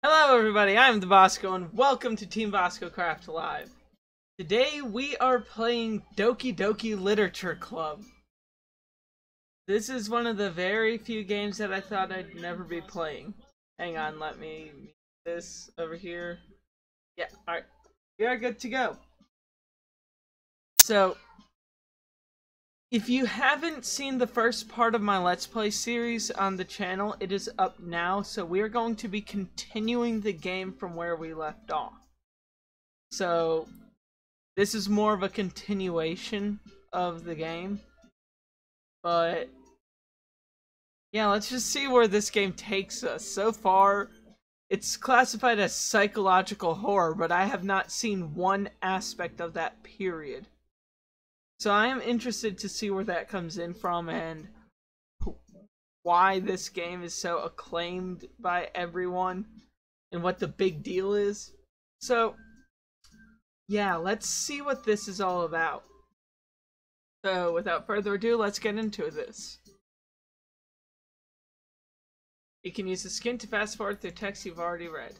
Hello everybody, I'm the Bosco and welcome to Team Bosco Craft Live. Today we are playing Doki Doki Literature Club. This is one of the very few games that I thought I'd never be playing. Hang on, let me mute this over here. Yeah, alright. We are good to go. So, if you haven't seen the first part of my Let's Play series on the channel, it is up now, so we are going to be continuing the game from where we left off. So, this is more of a continuation of the game. But, yeah, let's just see where this game takes us. So far, it's classified as psychological horror, but I have not seen one aspect of that period. So I am interested to see where that comes in from and why this game is so acclaimed by everyone and what the big deal is. So, yeah, let's see what this is all about. So, without further ado, let's get into this. You can use the skin to fast forward through text you've already read.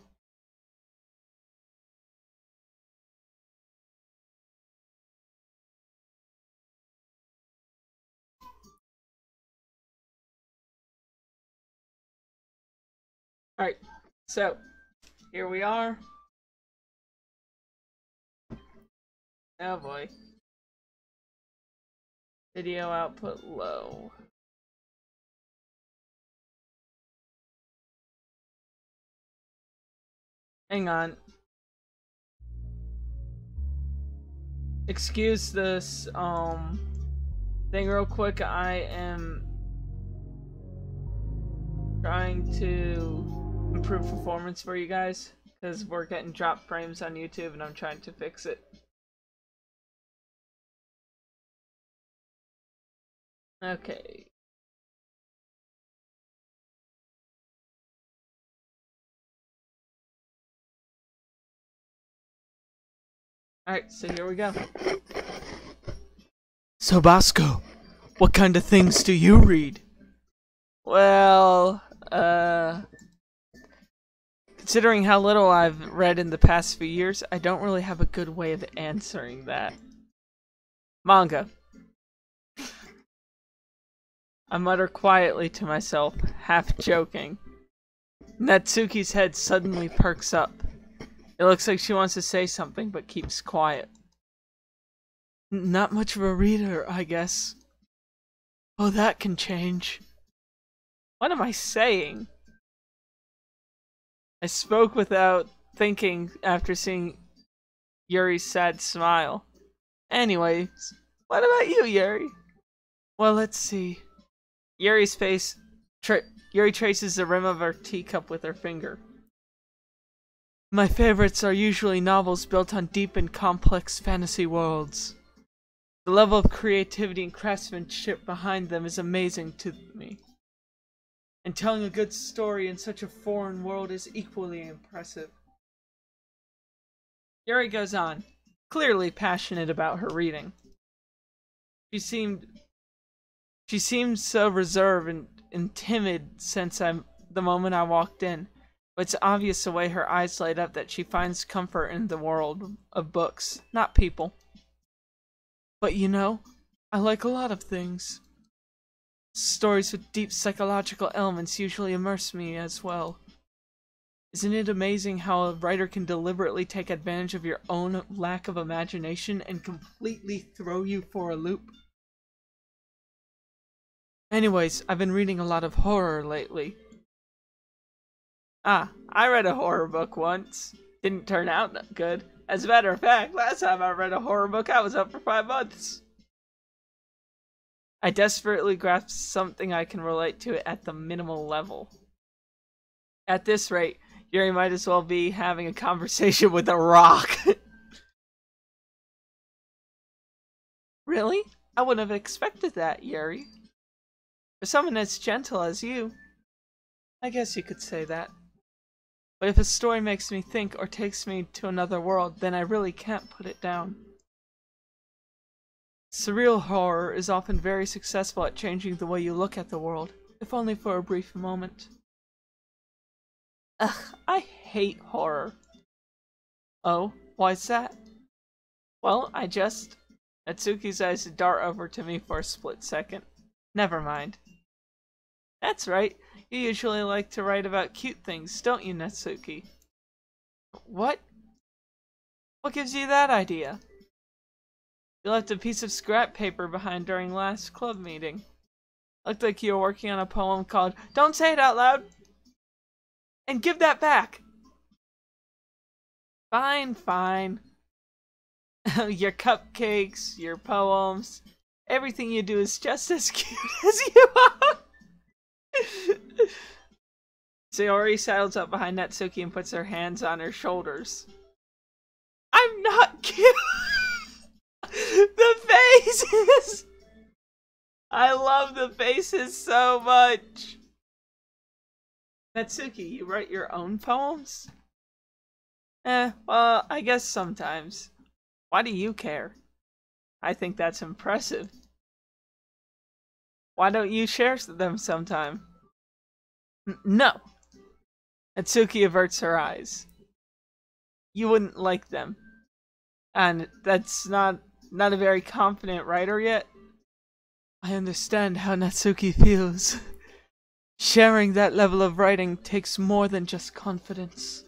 Alright, so, here we are. Oh boy. Video output low. Hang on. Excuse this, thing real quick. I am trying to improve performance for you guys because we're getting drop frames on YouTube and I'm trying to fix it. Okay. Alright, so here we go. So Bosco, what kind of things do you read? Well, considering how little I've read in the past few years, I don't really have a good way of answering that. Manga. I mutter quietly to myself, half joking. Natsuki's head suddenly perks up. It looks like she wants to say something, but keeps quiet. Not much of a reader, I guess. Oh, that can change. What am I saying? I spoke without thinking after seeing Yuri's sad smile. Anyways, what about you, Yuri? Well, let's see. Yuri's face... Yuri traces the rim of her teacup with her finger. My favorites are usually novels built on deep and complex fantasy worlds. The level of creativity and craftsmanship behind them is amazing to me. And telling a good story in such a foreign world is equally impressive. Yuri goes on, clearly passionate about her reading. She seemed so reserved and timid since the moment I walked in. But it's obvious the way her eyes light up that she finds comfort in the world of books, not people. But you know, I like a lot of things. Stories with deep psychological elements usually immerse me as well. Isn't it amazing how a writer can deliberately take advantage of your own lack of imagination and completely throw you for a loop? Anyways, I've been reading a lot of horror lately. Ah, I read a horror book once. Didn't turn out that good. As a matter of fact, last time I read a horror book, I was up for 5 months. I desperately grasp something I can relate to at the minimal level. At this rate, Yuri might as well be having a conversation with a rock. Really? I wouldn't have expected that, Yuri. For someone as gentle as you, I guess you could say that. But if a story makes me think or takes me to another world, then I really can't put it down. Surreal horror is often very successful at changing the way you look at the world, if only for a brief moment. Ugh, I hate horror. Oh, why's that? Well, Natsuki's eyes dart over to me for a split second. Never mind. That's right. You usually like to write about cute things, don't you, Natsuki? What? What gives you that idea? You left a piece of scrap paper behind during last club meeting. Looked like you were working on a poem called Don't Say It Out Loud! And give that back! Fine, fine. Your cupcakes, your poems, everything you do is just as cute as you are! Sayori saddles up behind Natsuki and puts her hands on her shoulders. I'm not cute! The faces! I love the faces so much! Natsuki, you write your own poems? Well, I guess sometimes. Why do you care? I think that's impressive. Why don't you share them sometime? No! Natsuki averts her eyes. You wouldn't like them. And that's not a very confident writer yet. I understand how Natsuki feels. Sharing that level of writing takes more than just confidence.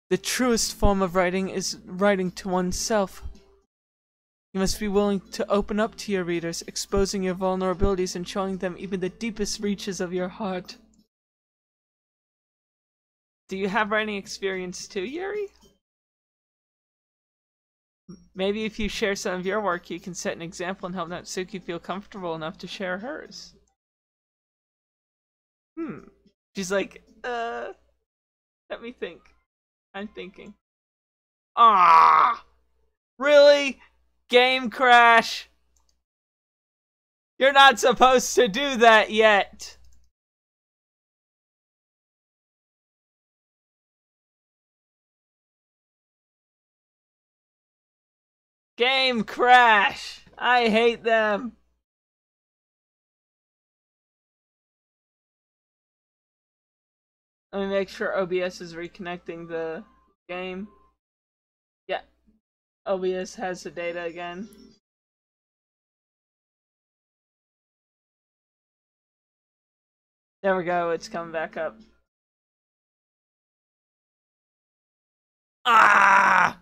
The truest form of writing is writing to oneself. You must be willing to open up to your readers, exposing your vulnerabilities and showing them even the deepest reaches of your heart. Do you have writing experience too, Yuri? Maybe if you share some of your work, you can set an example and help Natsuki feel comfortable enough to share hers. She's like, let me think. I'm thinking. Ah! Really? Game crash? You're not supposed to do that yet! Game crash! I hate them! Let me make sure OBS is reconnecting the game. Yeah. OBS has the data again. There we go, it's coming back up. Ah!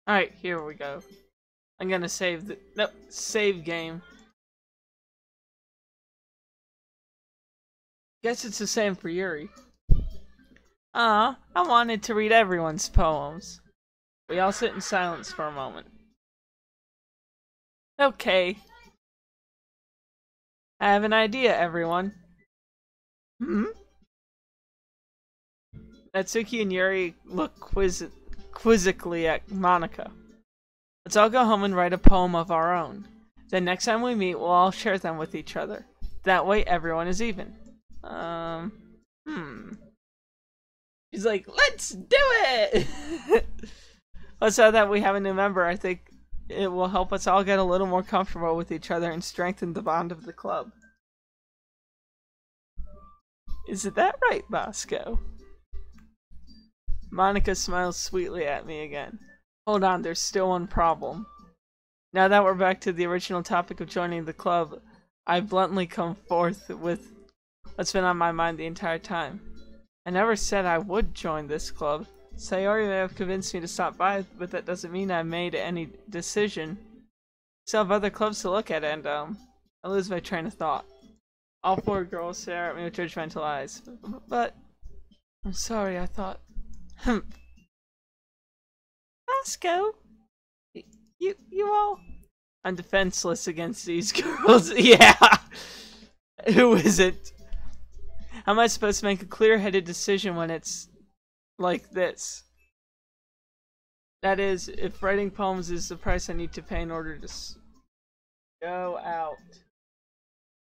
Alright, here we go. I'm gonna save the... Nope, save game. Guess it's the same for Yuri. I wanted to read everyone's poems. We all sit in silence for a moment. Okay. I have an idea, everyone. Natsuki and Yuri look quizzically at Monica. Let's all go home and write a poem of our own. Then next time we meet, we'll all share them with each other. That way everyone is even. She's like, let's do it! Let's now that we have a new member, I think it will help us all get a little more comfortable with each other and strengthen the bond of the club. Is it that right, Bosco? Monica smiles sweetly at me again. Hold on, there's still one problem. Now that we're back to the original topic of joining the club, I bluntly come forth with what's been on my mind the entire time. I never said I would join this club. Sayori may have convinced me to stop by, but that doesn't mean I made any decision. Still have other clubs to look at, and I lose my train of thought. All four girls stare at me with judgmental eyes. But I'm sorry, I thought. Vasco, you all. I'm defenseless against these girls. Yeah. Who isn't? How am I supposed to make a clear-headed decision when it's like this? That is, if writing poems is the price I need to pay in order to go out.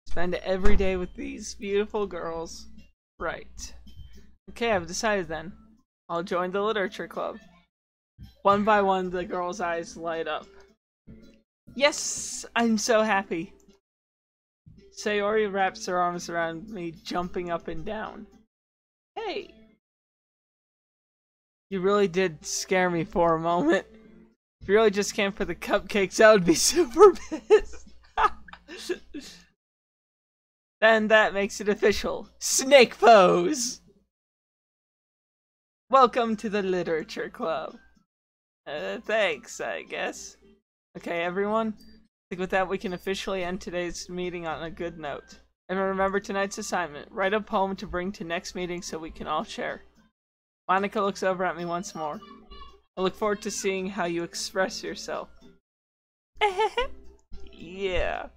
Spend every day with these beautiful girls. Right. Okay, I've decided then. I'll join the literature club. One by one, the girls' eyes light up. Yes! I'm so happy. Sayori wraps her arms around me, jumping up and down. Hey! You really did scare me for a moment. If you really just came for the cupcakes, I would be super pissed. Then that makes it official. Snake pose! Welcome to the literature club. Thanks, I guess. Okay, everyone. I think with that we can officially end today's meeting on a good note. And remember tonight's assignment. Write a poem to bring to next meeting so we can all share. Monica looks over at me once more. I look forward to seeing how you express yourself. Yeah.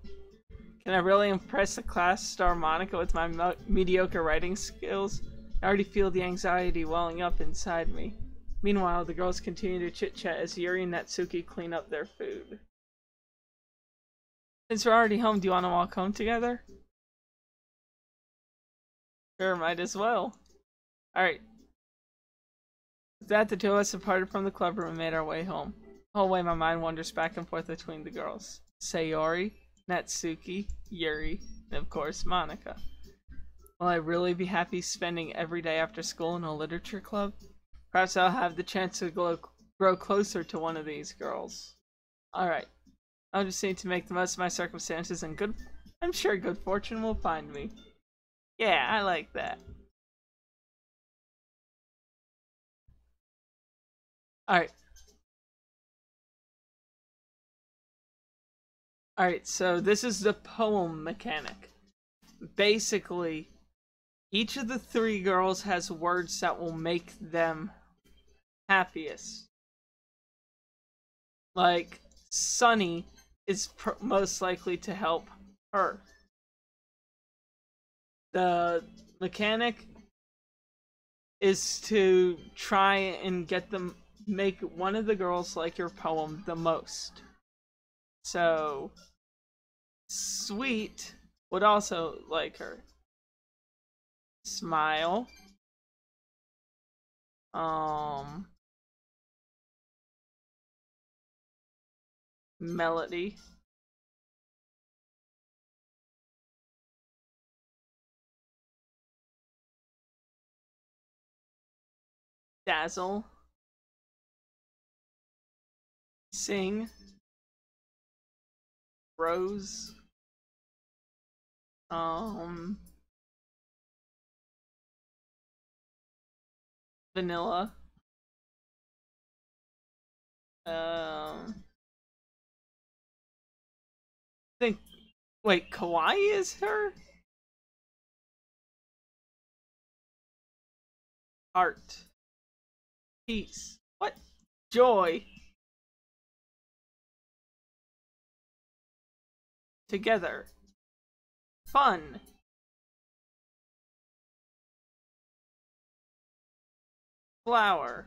Can I really impress the class star Monica with my mediocre writing skills? I already feel the anxiety welling up inside me. Meanwhile, the girls continue to chit-chat as Yuri and Natsuki clean up their food. Since we're already home, do you want to walk home together? Sure, might as well. Alright. With that, the two of us departed from the clubroom and made our way home. The whole way my mind wanders back and forth between the girls. Sayori, Natsuki, Yuri, and of course, Monica. Will I really be happy spending every day after school in a literature club? Perhaps I'll have the chance to grow closer to one of these girls. Alright. I'll just need to make the most of my circumstances and I'm sure good fortune will find me. Yeah, I like that. Alright. Alright, so this is the poem mechanic. Basically, each of the three girls has words that will make them happiest. Like, Sunny is most likely to help her. The mechanic is to try and get them, make one of the girls like your poem the most. So, Sweet would also like her. Smile. Melody. Dazzle. Sing. Rose. Vanilla. Think. Wait, Kawaii is her? Art. Peace. What? Joy. Together. Fun. Flower.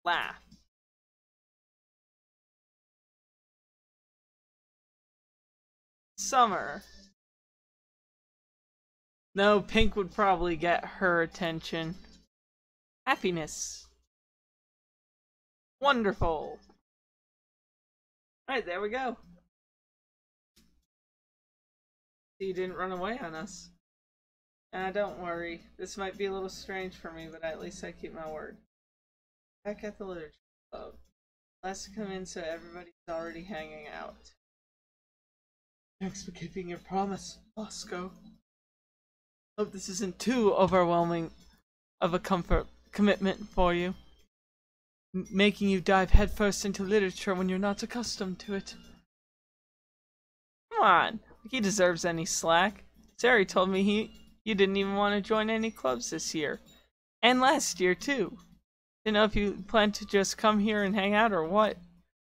Laugh. Summer. No, pink would probably get her attention. Happiness. Wonderful. Alright, there we go. You didn't run away on us. Don't worry. This might be a little strange for me, but at least I keep my word. Back at the literature club. Let's come in so everybody's already hanging out. Thanks for keeping your promise, Bosco. Hope this isn't too overwhelming of a commitment for you. Making you dive headfirst into literature when you're not accustomed to it. Come on, he deserves any slack. Sari told me you didn't even want to join any clubs this year. And last year, too. Didn't know if you plan to just come here and hang out or what.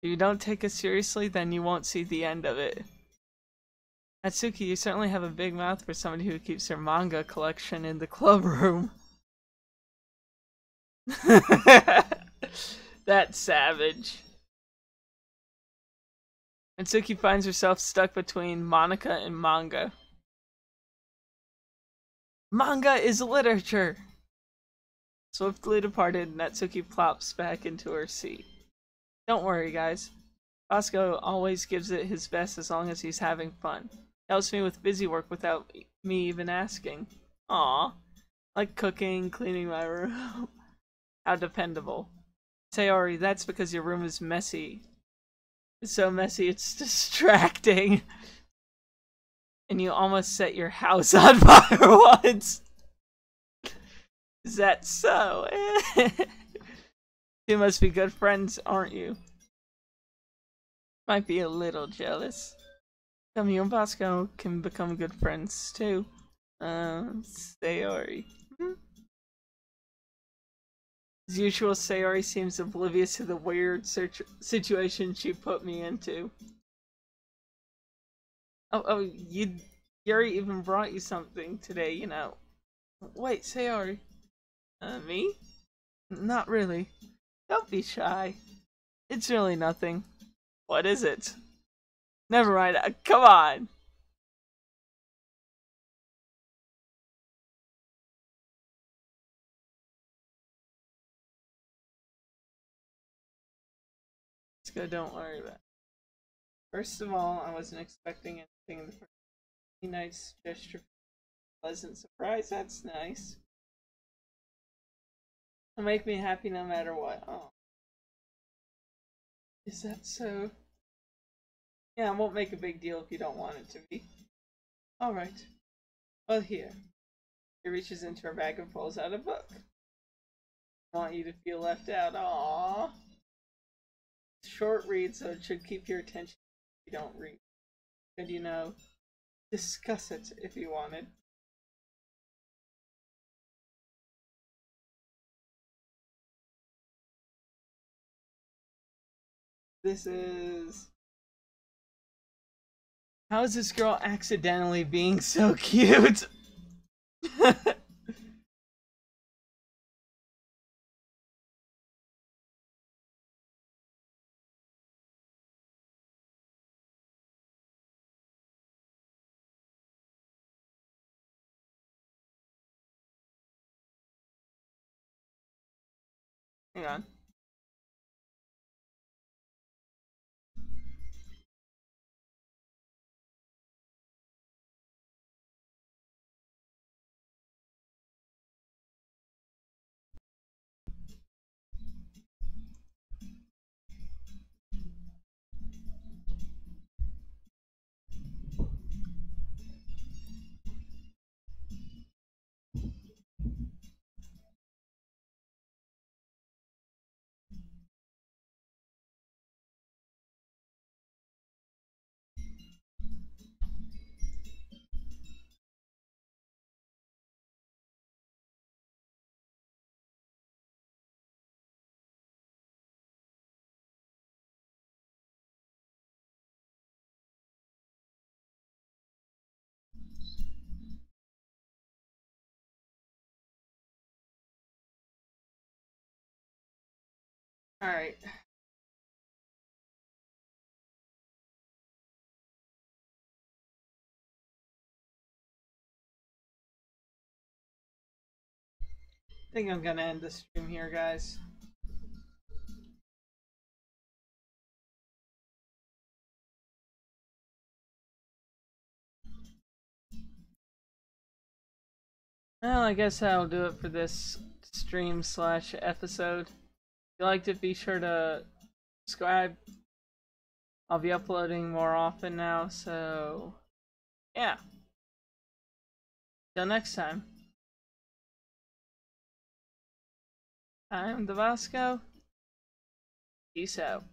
If you don't take us seriously, then you won't see the end of it. Natsuki, you certainly have a big mouth for somebody who keeps her manga collection in the club room. That's savage. Natsuki finds herself stuck between Monica and manga. Manga is literature! Swiftly departed, Natsuki plops back into her seat. Don't worry, guys. Bosco always gives it his best as long as he's having fun. Helps me with busy work without me even asking. Aww. Like cooking, cleaning my room. How dependable. Sayori, that's because your room is messy. It's so messy it's distracting. And you almost set your house on fire once. Is that so? You must be good friends, aren't you? Might be a little jealous. Come, you and Bosco can become good friends too. Sayori. As usual, Sayori seems oblivious to the weird situation she put me into. Yuri even brought you something today, you know. Wait, Sayori. Me? Not really. Don't be shy. It's really nothing. What is it? Never mind, come on! Let's go, don't worry about it. First of all, I wasn't expecting anything in the first. Nice gesture. Pleasant surprise, that's nice. It'll make me happy no matter what. Oh. Is that so? Yeah, I won't make a big deal if you don't want it to be. Alright. Well, here. She reaches into her bag and pulls out a book. I want you to feel left out. Aww. Short read, so it should keep your attention if you don't read. Could you know? Discuss it if you wanted. This is... How is this girl accidentally being so cute? Hang on. Alright. I think I'm gonna end the stream here, guys. Well, I guess that'll do it for this stream slash episode. If you liked it, be sure to subscribe. I'll be uploading more often now, so yeah. Till next time, I am the Vasco. Peace out.